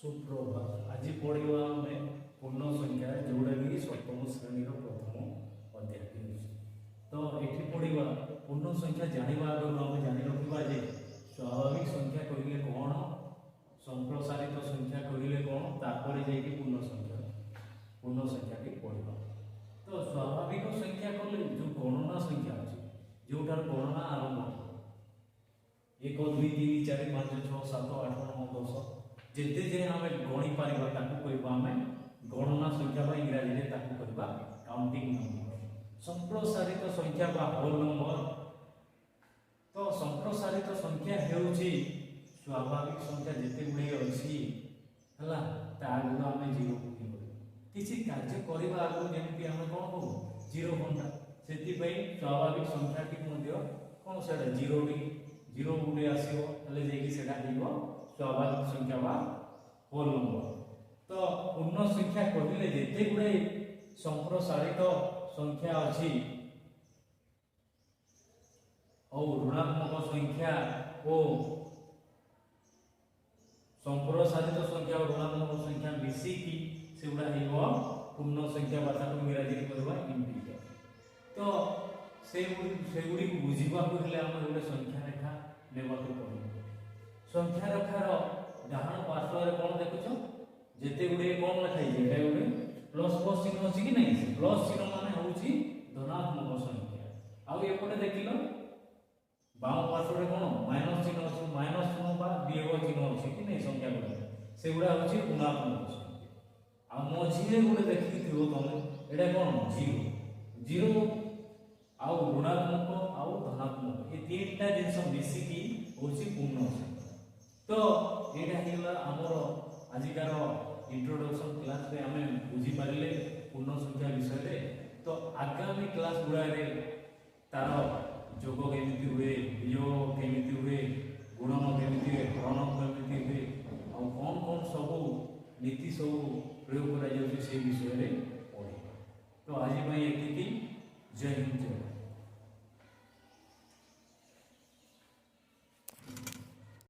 सुप्रभात। आज पढ़ा आम पूर्ण संख्या जोड़ा कि सप्तम श्रेणी प्रथम अध्याय। तो ये पढ़ा पूर्ण संख्या जानवा आगे आम जान रखा जे स्वाभाविक संख्या कहले कौन, संप्रसारित संख्या कहले कौन, तापर जाकि पूर्ण संख्या की पढ़ा। तो स्वाभाविक संख्या कहले जो गणना संख्या अच्छी जोटार गणना आरंभ 1 2 3 4 5 6 7 8 9 10 जिते जे आम गणी पार आम गणना संख्या इंग्राजी में कहवा काउंटिंग नंबर। संप्रसारित संख्या बा होल नंबर। तो संप्रसारित संख्या हेउची स्वाभाविक संख्या जिते गुड़े अच्छी है तागुड़ आम जीरो बुकिंग किसी कार्य करने आगे जमी आम कौन करूँ जीरो घंटा से स्वाभाविक संख्या टी कौन से जीरो जीरो गुटे आसो स्वाभाविक संख्या बा होल नंबर। तो पूर्ण संख्या कहले जिते गुड़े संप्रसारित संख्या अच्छी और ऋणात्मक संख्या और संप्रसारित संख्या और ऋणात्मक संख्या मिसिकी से गुड़ा पूर्ण संख्या बाता को इंग्राजी करवा इंटीजर। तो से गुड़ी को बुझा आम गोटे संख्या रेखा नेबा पड़े। संख्या रेखार डाहाण पार्श्वर कौन देखुच जिते गुड़े कौन लिखाई गोटे प्लस प्लस चिन्ह अच्छी कि नहीं प्लस चिन्ह मान हूँ धनात्मक संख्या। आउ एपटे देख लो बाम पार्श्वर कौन माइनस चिन्ह अच्छी माइनस चिन्ह बा वियोग चिन्ह अच्छी कि नहीं संख्या गुड़ा से गुड़ा हूँ ऋणात्मक संख्या। आ मझे गोटे देखी तुम एटा कौन जीरो जीरो आउ ऋणात्मक आउ धनात्मक ये तीनटा जिनस मिसिकी हूँ पूर्ण संख्या। तो यहाँ आमर आजिकार इंट्रोडक्शन क्लास रे आम बुझीपारे पूर्ण संख्या विषय। तो आगामी क्लास गुड़ारे तार जोग केमी हुए वियोग केमी हुए गुणन केमी हुए हरण केमी हुए आ कौन कौन सब नीति सब प्रयोग कर विषय पढ़े। तो आज ये जय हिंद जय।